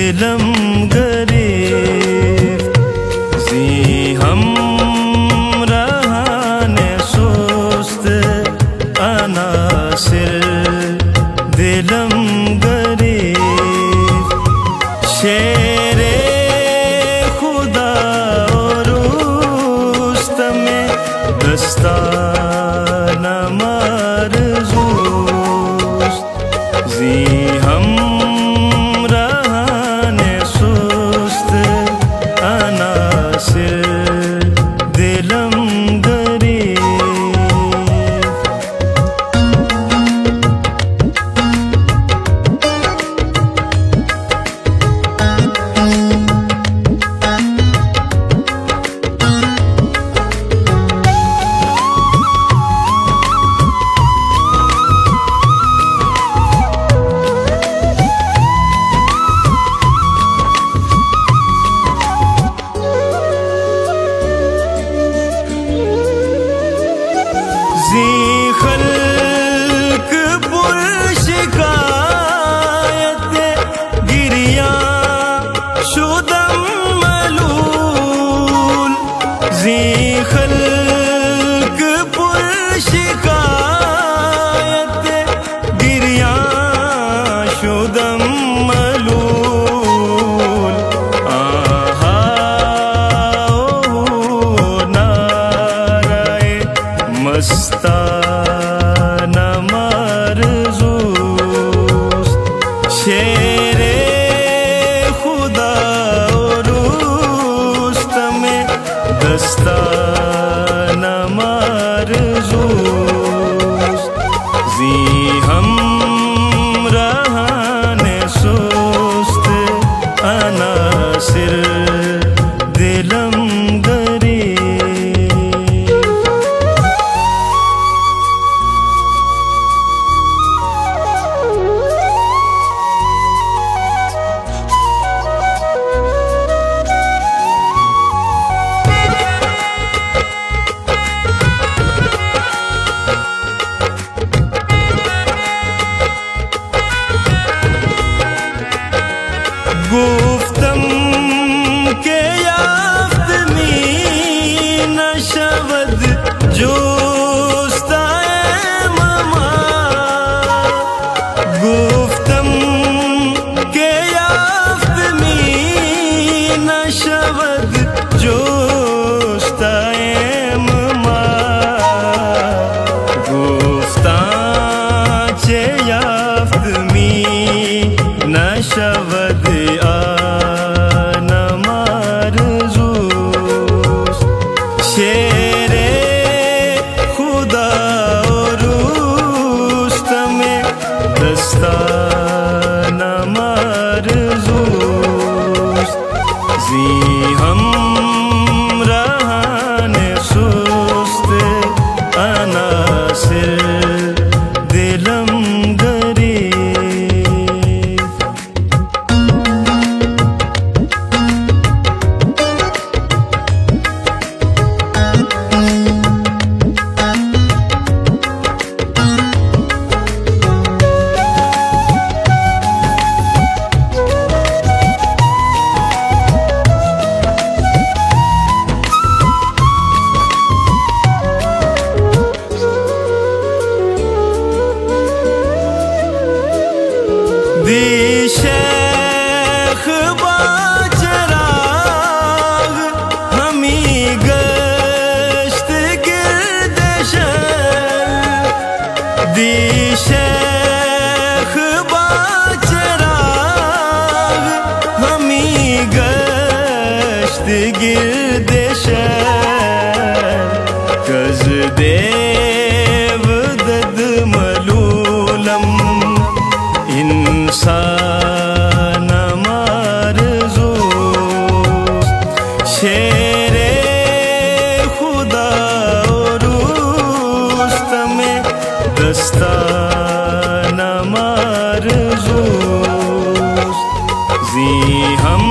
दिलम गरीब जी हम रहाने सुस्त अनासिर दिलम गरीब शेरे खुदा और रुस्तमे दस्ताना मारज़ूस्त जी हम रहाने सुस्त अनासिर दिलम मस्ताना मारज़ूस्त शेरे खुदा और रुस्तमे दस्ताना मारज़ूस्त जी हम रहाने सुस्त अनासिर दिलम गुफ्तम के याफ्त में नशवद जोस्ताए ममा गुफ्तम के याफ्त में नशवद जोस्ताए ममा गुफ्तां चे याफ्त में नशवद शेरे खुदा और रुस्तमे दस्ताना मारज़ूस्त जी हम रहाने सुस्त अनासिर दिलम दी शेख बाचराग हमी गश्त गिरदशर दी शेख बाचराग हमी गश्त गिरदशर कज़ देव दद मलूलम इंसान मारज़ूस्त शेरे खुदा और रुस्तमे दस्ताना मारज़ूस्त जी हम